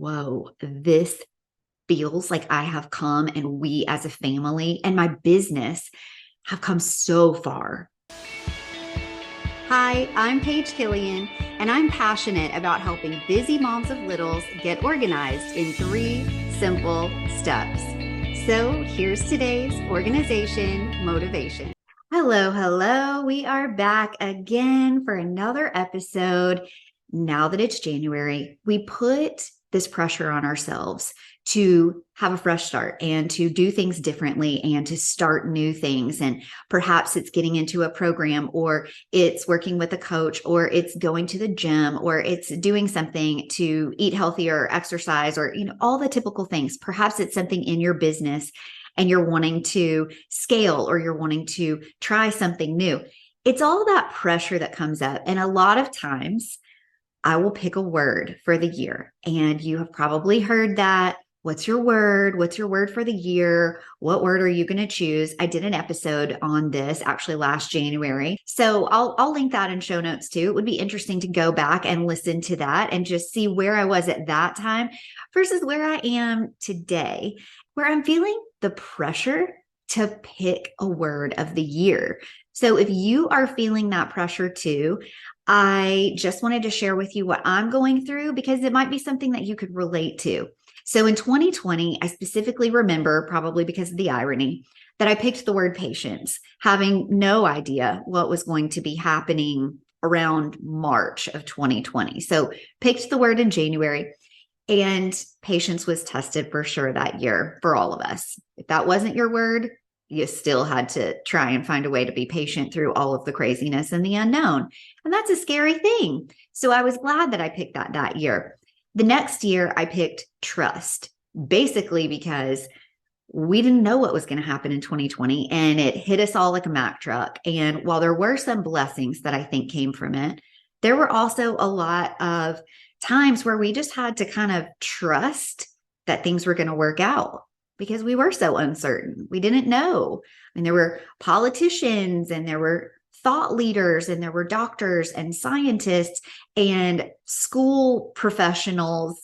whoa, this feels like I have come and we as a family and my business have come so far. Hi, I'm Paige Killian, and I'm passionate about helping busy moms of littles get organized in 3 simple steps. So here's today's organization motivation. Hello. We are back again for another episode. Now that it's January, we put this pressure on ourselves to have a fresh start and to do things differently and to start new things. And perhaps it's getting into a program, or it's working with a coach, or it's going to the gym, or it's doing something to eat healthier, exercise, or, all the typical things. Perhaps it's something in your business and you're wanting to scale, or you're wanting to try something new. It's all that pressure that comes up. And a lot of times I will pick a word for the year. And you have probably heard that. What's your word? What's your word for the year? What word are you going to choose? I did an episode on this actually last January. So I'll link that in show notes too. It would be interesting to go back and listen to that and just see where I was at that time versus where I am today, where I'm feeling the pressure to pick a word of the year. So if you are feeling that pressure too, I just wanted to share with you what I'm going through because it might be something that you could relate to. So in 2020, I specifically remember, probably because of the irony, that I picked the word patience, having no idea what was going to be happening around March of 2020. So picked the word in January, and patience was tested for sure that year for all of us. If that wasn't your word, you still had to try and find a way to be patient through all of the craziness and the unknown. And that's a scary thing. So I was glad that I picked that year. The next year, I picked trust, basically because we didn't know what was going to happen in 2020, and it hit us all like a Mack truck. And while there were some blessings that I think came from it, there were also a lot of times where we just had to kind of trust that things were going to work out because we were so uncertain. We didn't know. I mean, there were politicians and there were thought leaders and there were doctors and scientists and school professionals,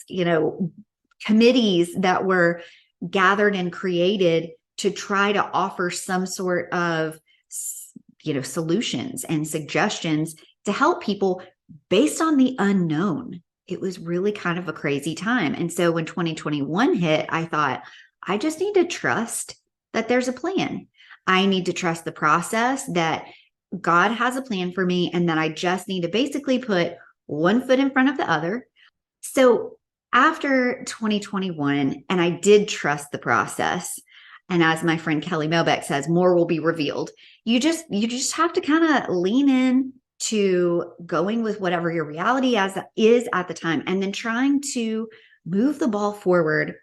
committees that were gathered and created to try to offer some sort of, solutions and suggestions to help people based on the unknown. It was really kind of a crazy time. And so when 2021 hit, I thought, I just need to trust that there's a plan. I need to trust the process, that God has a plan for me, and that I just need to basically put one foot in front of the other. So after 2021, and I did trust the process, and as my friend Kelly Melbeck says, more will be revealed. You just have to kind of lean in to going with whatever your reality is at the time, and then trying to move the ball forward,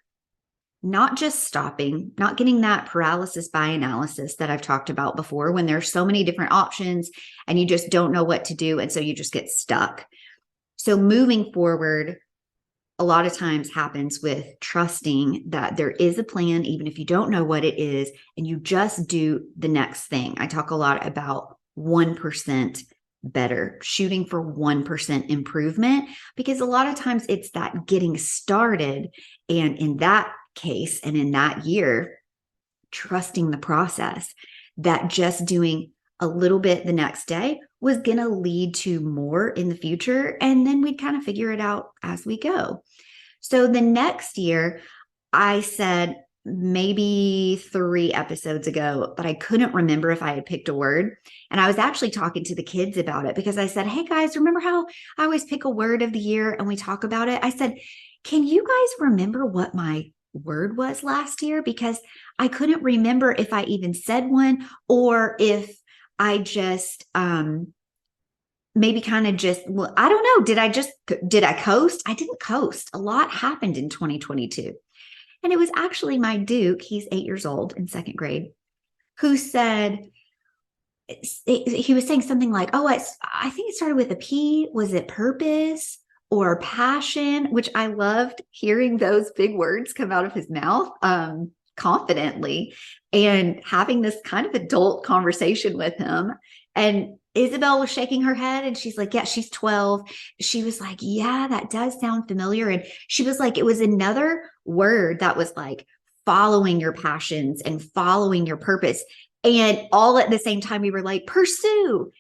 not just stopping, not getting that paralysis by analysis that I've talked about before, when there's so many different options and you just don't know what to do. And so you just get stuck. So moving forward, a lot of times happens with trusting that there is a plan, even if you don't know what it is, and you just do the next thing. I talk a lot about 1% better, shooting for 1% improvement, because a lot of times it's that getting started. And in that case, and in that year, trusting the process, that just doing a little bit the next day was going to lead to more in the future. And then we'd kind of figure it out as we go. So the next year, I said maybe 3 episodes ago, but I couldn't remember if I had picked a word. And I was actually talking to the kids about it because I said, hey guys, remember how I always pick a word of the year and we talk about it? I said, can you guys remember what my word was last year? Because I couldn't remember if I even said one, or if I just maybe kind of just, well, I don't know. Did I coast? I didn't coast. A lot happened in 2022. And it was actually my Duke, he's 8 years old in 2nd grade, who said, he was saying something like, oh, I think it started with a P. Was it purpose or passion? Which I loved hearing those big words come out of his mouth confidently, and having this kind of adult conversation with him. And Isabel was shaking her head and she's like, yeah, she's 12. She was like, yeah, that does sound familiar. And she was like, it was another word that was like following your passions and following your purpose. And all at the same time, we were like, pursue.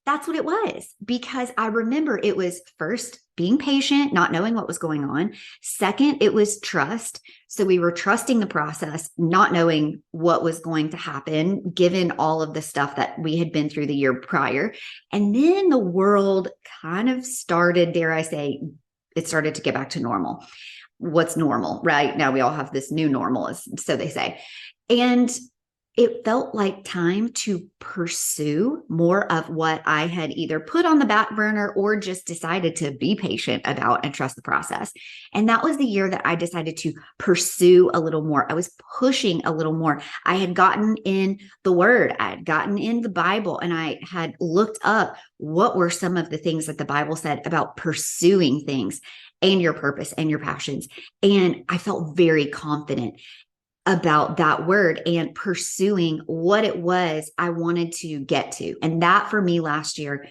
That's what it was, because I remember it was first being patient, not knowing what was going on. Second, it was trust. So we were trusting the process, not knowing what was going to happen, given all of the stuff that we had been through the year prior. And then the world kind of started, dare I say, it started to get back to normal. What's normal, right? Now we all have this new normal, so they say. And it felt like time to pursue more of what I had either put on the back burner or just decided to be patient about and trust the process. And that was the year that I decided to pursue a little more. I was pushing a little more. I had gotten in the word, I had gotten in the Bible, and I had looked up what were some of the things that the Bible said about pursuing things and your purpose and your passions. And I felt very confident about that word and pursuing what it was I wanted to get to. And that for me last year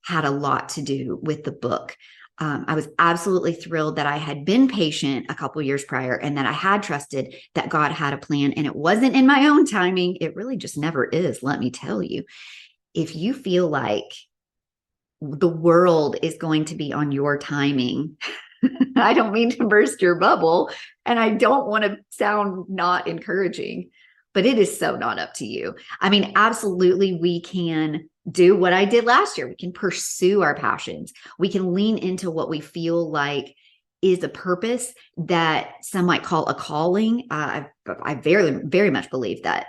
had a lot to do with the book. I was absolutely thrilled that I had been patient a couple years prior and that I had trusted that God had a plan, and it wasn't in my own timing. It really just never is. Let me tell you, if you feel like the world is going to be on your timing, I don't mean to burst your bubble, and I don't want to sound not encouraging, but it is so not up to you. I mean, absolutely, we can do what I did last year. We can pursue our passions. We can lean into what we feel like is a purpose that some might call a calling. I very, very much believe that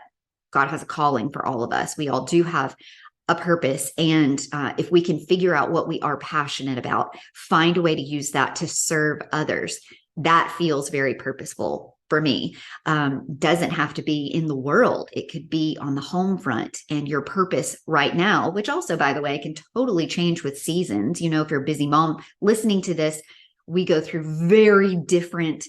God has a calling for all of us. We all do have a purpose. And if we can figure out what we are passionate about, find a way to use that to serve others, that feels very purposeful for me. Doesn't have to be in the world. It could be on the home front, and your purpose right now, which also, by the way, can totally change with seasons. You know, if you're a busy mom listening to this, we go through very different,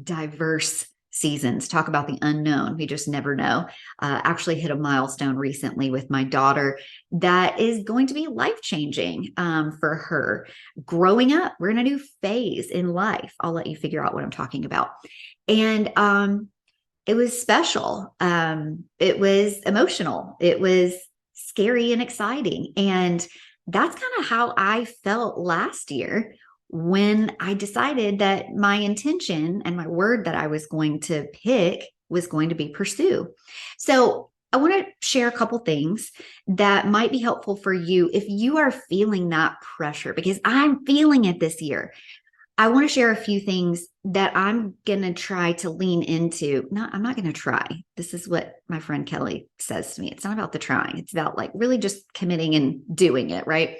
diverse seasons. Talk about the unknown. We just never know. Actually hit a milestone recently with my daughter that is going to be life-changing for her. Growing up, we're in a new phase in life. I'll let you figure out what I'm talking about. And it was special. It was emotional. It was scary and exciting. And that's kind of how I felt last year when I decided that my intention and my word that I was going to pick was going to be pursue. So I want to share a couple things that might be helpful for you if you are feeling that pressure, because I'm feeling it this year. I want to share a few things that I'm going to try to lean into. I'm not going to try. This is what my friend Kelly says to me. It's not about the trying. It's about like really just committing and doing it, right?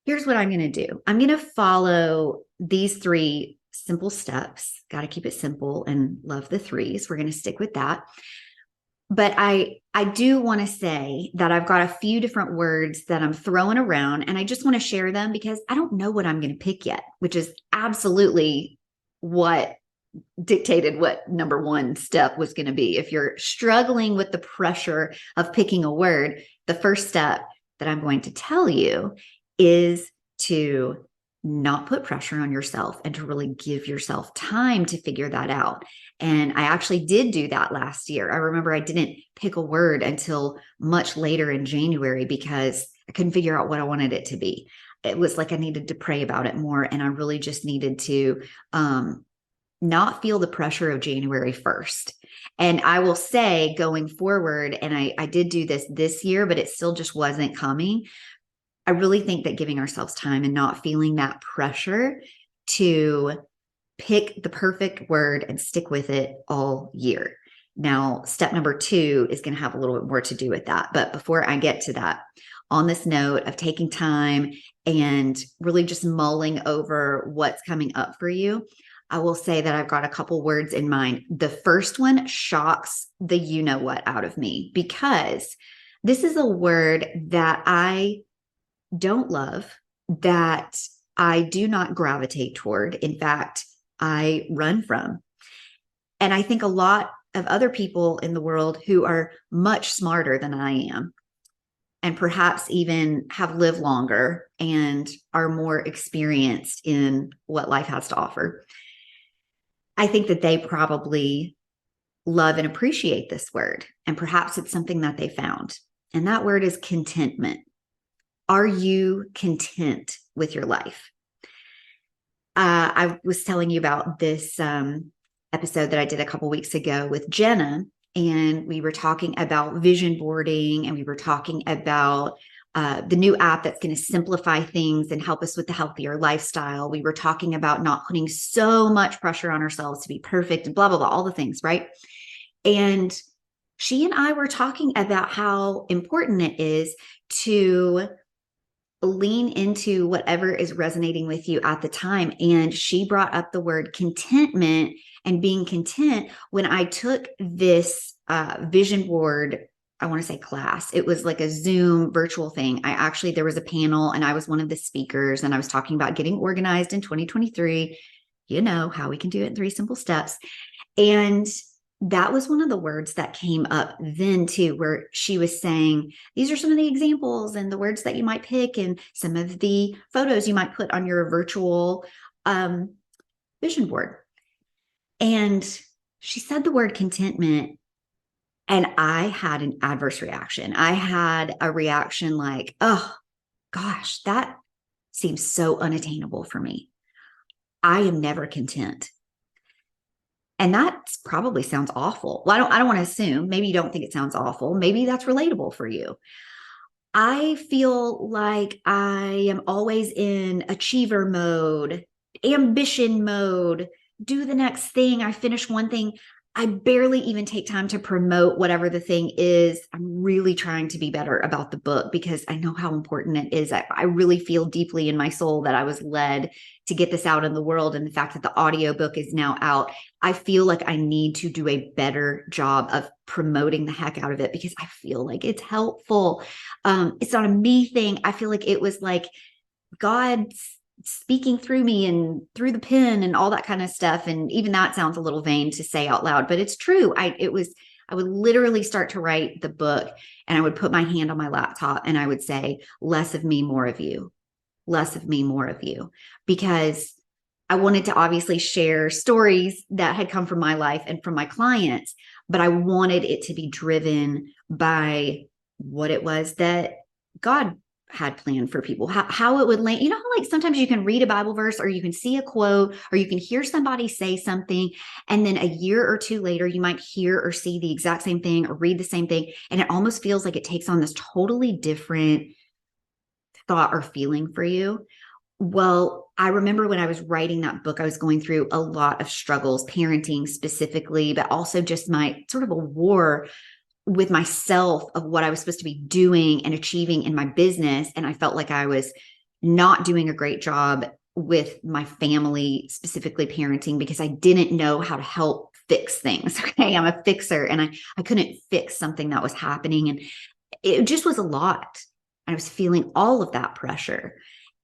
Here's what I'm going to do. I'm going to follow these 3 simple steps. Got to keep it simple and love the 3s. We're going to stick with that. But I do want to say that I've got a few different words that I'm throwing around, and I just want to share them because I don't know what I'm going to pick yet, which is absolutely what dictated what number 1 step was going to be. If you're struggling with the pressure of picking a word, the first step that I'm going to tell you is to not put pressure on yourself and to really give yourself time to figure that out. And I actually did do that last year. I remember I didn't pick a word until much later in January because I couldn't figure out what I wanted it to be. It was like I needed to pray about it more. And I really just needed to not feel the pressure of January 1st. And I will say going forward, and I did do this year, but it still just wasn't coming. I really think that giving ourselves time and not feeling that pressure to pick the perfect word and stick with it all year. Now, step number 2 is going to have a little bit more to do with that. But before I get to that, on this note of taking time and really just mulling over what's coming up for you, I will say that I've got a couple words in mind. The first one shocks the you-know-what out of me because this is a word that I don't love, that I do not gravitate toward. In fact, I run from. And I think a lot of other people in the world who are much smarter than I am and perhaps even have lived longer and are more experienced in what life has to offer, I think that they probably love and appreciate this word. And perhaps it's something that they found. And that word is contentment. Are you content with your life? I was telling you about this episode that I did a couple weeks ago with Jenna, and we were talking about vision boarding, and we were talking about the new app that's going to simplify things and help us with the healthier lifestyle. We were talking about not putting so much pressure on ourselves to be perfect and blah, blah, blah, all the things, right? And she and I were talking about how important it is to lean into whatever is resonating with you at the time. And she brought up the word contentment and being content. When I took this vision board, I want to say class, it was like a Zoom virtual thing. There was a panel and I was one of the speakers, and I was talking about getting organized in 2023, you know, how we can do it in 3 simple steps. And that was one of the words that came up then too, where she was saying, these are some of the examples and the words that you might pick and some of the photos you might put on your virtual vision board. And she said the word contentment, and I had an adverse reaction. I had a reaction like, oh gosh, that seems so unattainable for me. I am never content. And that probably sounds awful. Well, I don't want to assume. Maybe you don't think it sounds awful. Maybe that's relatable for you. I feel like I am always in achiever mode, ambition mode, do the next thing. I finish one thing. I barely even take time to promote whatever the thing is. I'm really trying to be better about the book because I know how important it is. I really feel deeply in my soul that I was led to get this out in the world. And the fact that the audiobook is now out, I feel like I need to do a better job of promoting the heck out of it because I feel like it's helpful. It's not a me thing. I feel like it was like God's speaking through me and through the pen and all that kind of stuff. And even that sounds a little vain to say out loud, but it's true. I would literally start to write the book and I would put my hand on my laptop and I would say, less of me, more of you, less of me, more of you, because I wanted to obviously share stories that had come from my life and from my clients, but I wanted it to be driven by what it was that God had planned for people, how it would land. You know, like sometimes you can read a Bible verse or you can see a quote or you can hear somebody say something. And then a year or 2 later, you might hear or see the exact same thing or read the same thing. And it almost feels like it takes on this totally different thought or feeling for you. Well, I remember when I was writing that book, I was going through a lot of struggles, parenting specifically, but also just my sort of a war with myself of what I was supposed to be doing and achieving in my business. And I felt like I was not doing a great job with my family, specifically parenting, because I didn't know how to help fix things. Okay. I'm a fixer and I couldn't fix something that was happening. And it just was a lot. I was feeling all of that pressure.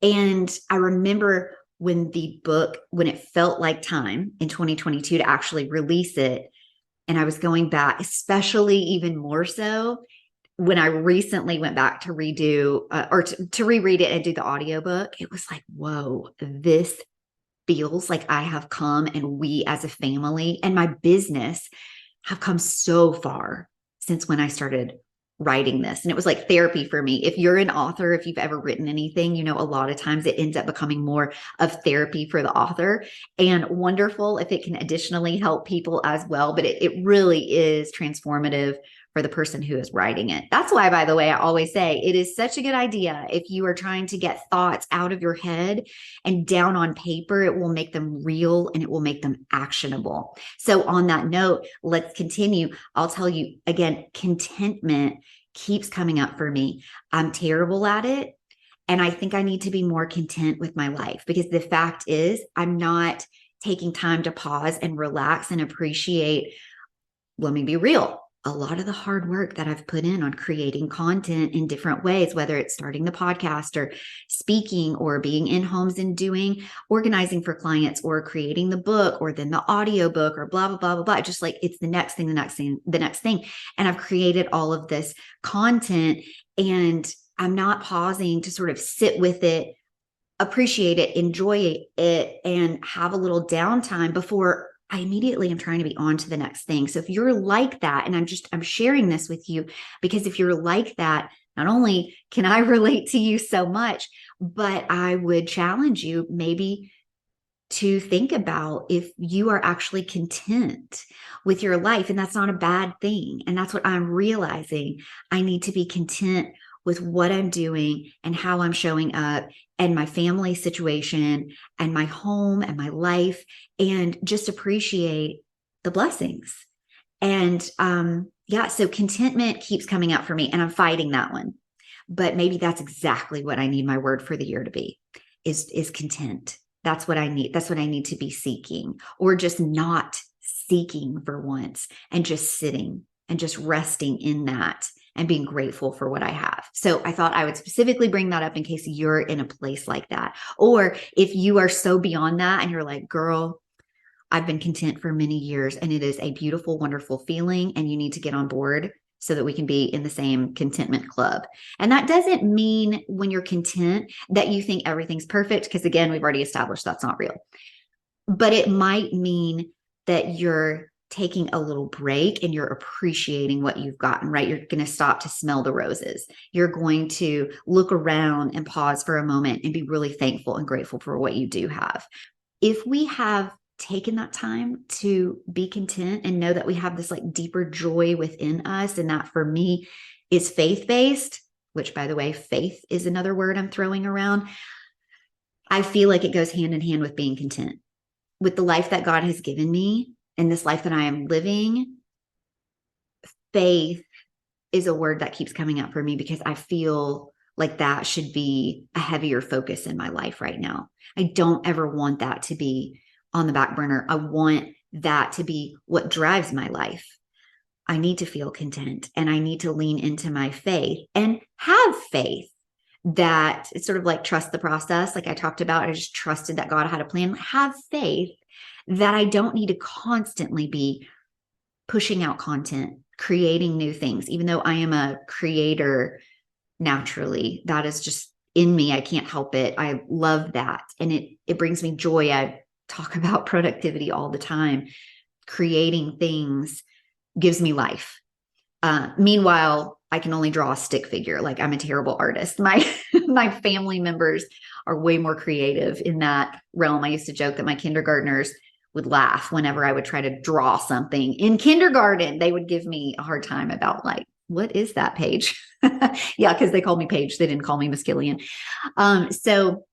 And I remember when it felt like time in 2022 to actually release it, and I was going back, especially even more so when I recently went back to redo or to reread it and do the audiobook. It was like, whoa, this feels like I have come, and we as a family and my business have come so far since when I started writing this. And it was like therapy for me. If you're an author, if you've ever written anything, you know, a lot of times it ends up becoming more of therapy for the author, and wonderful if it can additionally help people as well. But it really is transformative for the person who is writing it. That's why, by the way, I always say it is such a good idea. If you are trying to get thoughts out of your head and down on paper, it will make them real and it will make them actionable. So on that note, let's continue. I'll tell you again, contentment keeps coming up for me. I'm terrible at it. And I think I need to be more content with my life, because the fact is I'm not taking time to pause and relax and appreciate. Let me be real. a lot of the hard work that I've put in on creating content in different ways, whether it's starting the podcast or speaking or being in homes and doing organizing for clients or creating the book or then the audio book or blah, blah, blah, blah, blah. Just like it's the next thing, the next thing, the next thing. And I've created all of this content and I'm not pausing to sort of sit with it, appreciate it, enjoy it, and have a little downtime before I immediately am trying to be on to the next thing. So if you're like that, and I'm sharing this with you because if you're like that, not only can I relate to you so much, but I would challenge you maybe to think about if you are actually content with your life. And that's not a bad thing. And that's what I'm realizing. I need to be content with what I'm doing and how I'm showing up and my family situation and my home and my life, and just appreciate the blessings. And so contentment keeps coming out for me and I'm fighting that one. But maybe that's exactly what I need my word for the year to be is content. That's what I need. That's what I need to be seeking, or just not seeking for once and just sitting and just resting in that and being grateful for what I have. So I thought I would specifically bring that up in case you're in a place like that. Or if you are so beyond that and you're like, girl, I've been content for many years and it is a beautiful, wonderful feeling and you need to get on board so that we can be in the same contentment club. And that doesn't mean when you're content that you think everything's perfect, because again, we've already established that's not real. But it might mean that you're taking a little break and you're appreciating what you've gotten, right? You're going to stop to smell the roses. You're going to look around and pause for a moment and be really thankful and grateful for what you do have. If we have taken that time to be content and know that we have this like deeper joy within us, and that for me is faith-based, which by the way, faith is another word I'm throwing around. I feel like it goes hand in hand with being content with the life that God has given me and this life that I am living. Faith is a word that keeps coming up for me because I feel like that should be a heavier focus in my life right now. I don't ever want that to be on the back burner. I want that to be what drives my life. I need to feel content and I need to lean into my faith and have faith that it's sort of like trust the process. Like I talked about, I just trusted that God had a plan. Have faith that I don't need to constantly be pushing out content, creating new things, even though I am a creator naturally. That is just in me. I can't help it. I love that. And it brings me joy. I talk about productivity all the time. Creating things gives me life. Meanwhile, I can only draw a stick figure. Like I'm a terrible artist. My family members are way more creative in that realm. I used to joke that my kindergartners would laugh whenever I would try to draw something in kindergarten. They would give me a hard time about like, what is that, Paige? Yeah, because they called me Paige. They didn't call me Miss Killian. So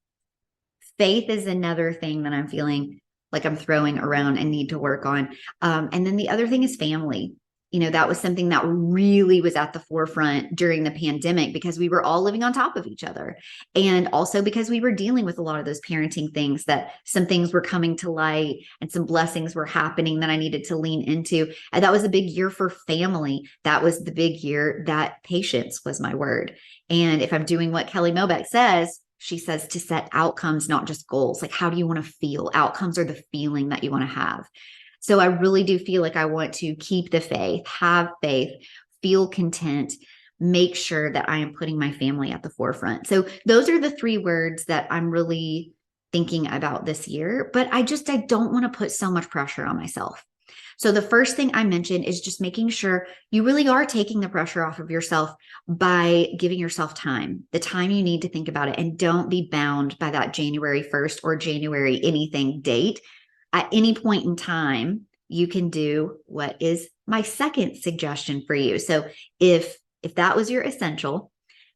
faith is another thing that I'm feeling like I'm throwing around and need to work on. And then the other thing is family. You know, that was something that really was at the forefront during the pandemic because we were all living on top of each other. And also because we were dealing with a lot of those parenting things, that some things were coming to light and some blessings were happening that I needed to lean into. And that was a big year for family. That was the big year that patience was my word. And if I'm doing what Kelly Mobeck says, she says to set outcomes, not just goals. Like, how do you want to feel? Outcomes are the feeling that you want to have. So I really do feel like I want to keep the faith, have faith, feel content, make sure that I am putting my family at the forefront. So those are the three words that I'm really thinking about this year, but I don't want to put so much pressure on myself. So the first thing I mentioned is just making sure you really are taking the pressure off of yourself by giving yourself time, the time you need to think about it, and don't be bound by that January 1st or January anything date. At any point in time, you can do what is my second suggestion for you. So if that was your essential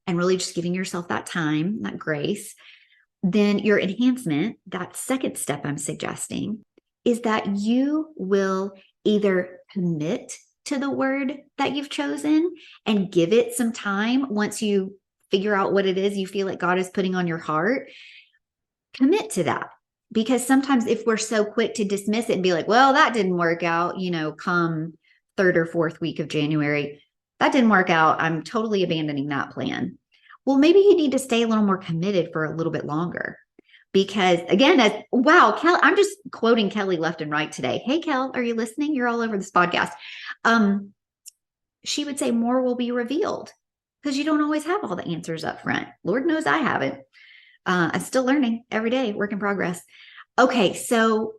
and really just giving yourself that time, that grace, then your enhancement, that second step I'm suggesting, is that you will either commit to the word that you've chosen and give it some time once you figure out what it is you feel like God is putting on your heart. Commit to that. Because sometimes if we're so quick to dismiss it and be like, well, that didn't work out, come third or fourth week of January. That didn't work out. I'm totally abandoning that plan. Well, maybe you need to stay a little more committed for a little bit longer. Because again, wow, Kelly, I'm just quoting Kelly left and right today. Hey, Kel, are you listening? You're all over this podcast. She would say more will be revealed because you don't always have all the answers up front. Lord knows I haven't. I'm still learning every day, work in progress. Okay, so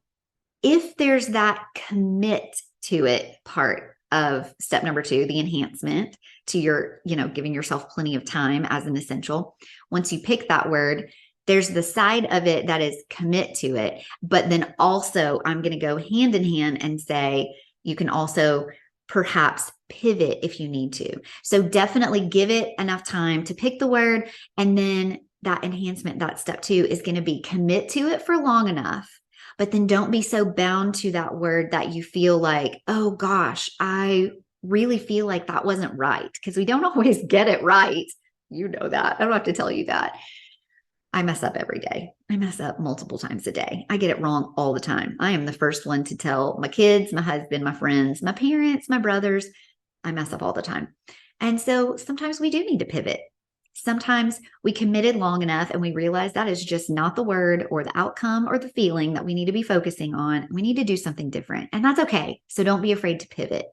if there's that commit to it part of step number 2, the enhancement to your, giving yourself plenty of time as an essential. Once you pick that word, there's the side of it that is commit to it. But then also I'm going to go hand in hand and say, you can also perhaps pivot if you need to. So definitely give it enough time to pick the word. And then that enhancement, that step 2 is going to be commit to it for long enough. But then don't be so bound to that word that you feel like, oh gosh, I really feel like that wasn't right. Because we don't always get it right. You know that. I don't have to tell you that. I mess up every day. I mess up multiple times a day. I get it wrong all the time. I am the first one to tell my kids, my husband, my friends, my parents, my brothers. I mess up all the time. And so sometimes we do need to pivot. Sometimes we committed long enough and we realize that is just not the word or the outcome or the feeling that we need to be focusing on. We need to do something different. And that's okay. So don't be afraid to pivot.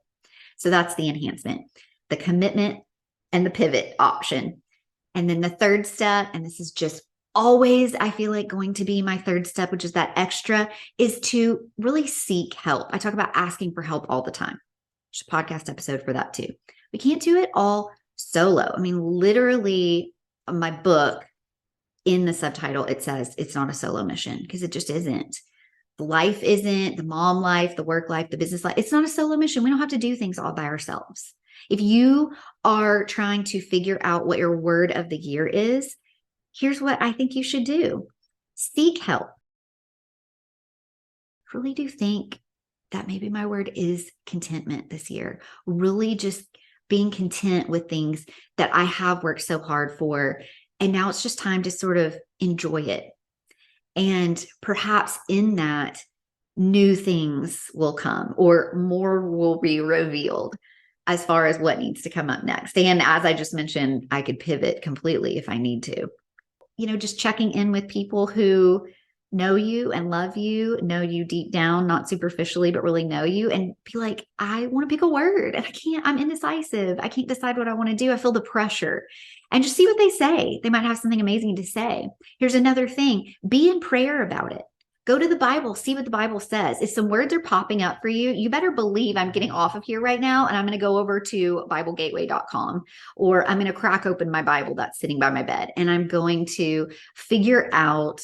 So that's the enhancement, the commitment and the pivot option. And then the third step, and this is just always, I feel like going to be my third step, which is that extra, is to really seek help. I talk about asking for help all the time. There's a podcast episode for that too. We can't do it all solo. I mean, literally my book, in the subtitle, it says it's not a solo mission because it just isn't. The life isn't, the mom life, the work life, the business life. It's not a solo mission. We don't have to do things all by ourselves. If you are trying to figure out what your word of the year is, here's what I think you should do. Seek help. I really do think that maybe my word is contentment this year. Really just being content with things that I have worked so hard for. And now it's just time to sort of enjoy it. And perhaps in that, new things will come or more will be revealed as far as what needs to come up next. And as I just mentioned, I could pivot completely if I need to. Just checking in with people who know you and love you, know you deep down, not superficially, but really know you, and be like, I want to pick a word and I'm indecisive. I can't decide what I want to do. I feel the pressure. And just see what they say. They might have something amazing to say. Here's another thing. Be in prayer about it. Go to the Bible, see what the Bible says. If some words are popping up for you, you better believe I'm getting off of here right now and I'm going to go over to BibleGateway.com, or I'm going to crack open my Bible that's sitting by my bed and I'm going to figure out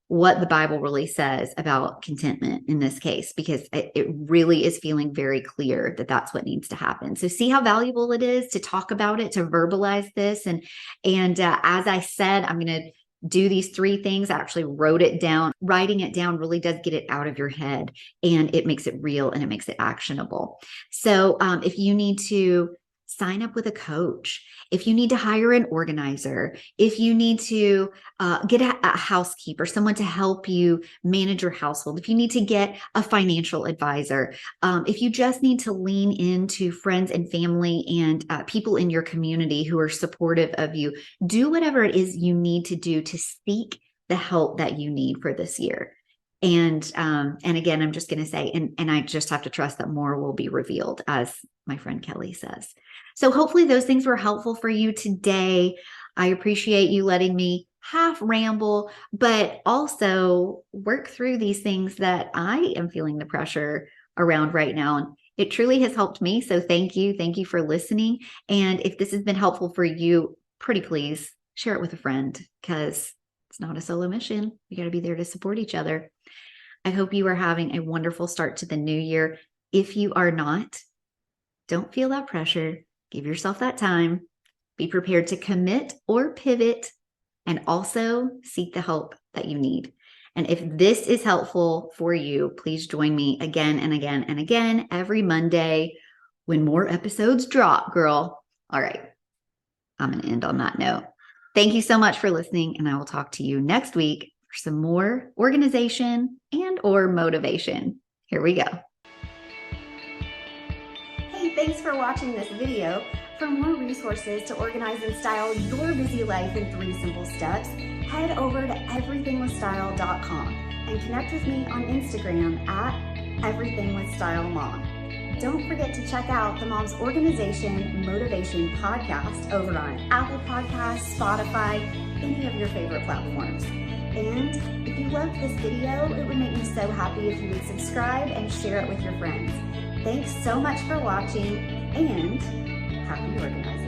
what the Bible really says about contentment in this case, because it really is feeling very clear that that's what needs to happen. So see how valuable it is to talk about it, to verbalize this. And as I said, I'm going to do these 3 things. I actually wrote it down. Writing it down really does get it out of your head and it makes it real and it makes it actionable. So if you need to sign up with a coach, if you need to hire an organizer, if you need to get a housekeeper, someone to help you manage your household, if you need to get a financial advisor, if you just need to lean into friends and family and people in your community who are supportive of you, do whatever it is you need to do to seek the help that you need for this year. And again, I'm just going to say, and I just have to trust that more will be revealed, as my friend Kelly says. So hopefully those things were helpful for you today. I appreciate you letting me half ramble, but also work through these things that I am feeling the pressure around right now. And it truly has helped me. So thank you. Thank you for listening. And if this has been helpful for you, pretty please share it with a friend, because it's not a solo mission. We got to be there to support each other. I hope you are having a wonderful start to the new year. If you are not, don't feel that pressure. Give yourself that time. Be prepared to commit or pivot, and also seek the help that you need. And if this is helpful for you, please join me again and again and again every Monday when more episodes drop, girl. All right. I'm going to end on that note. Thank you so much for listening, and I will talk to you next week for some more organization and or motivation. Here we go. Thanks for watching this video. For more resources to organize and style your busy life in 3 simple steps, head over to everythingwithstyle.com and connect with me on Instagram at everythingwithstylemom. Don't forget to check out the Mom's Organization Motivation podcast over on Apple Podcasts, Spotify, any of your favorite platforms. And if you loved this video, it would make me so happy if you would subscribe and share it with your friends. Thanks so much for watching, and happy organizing.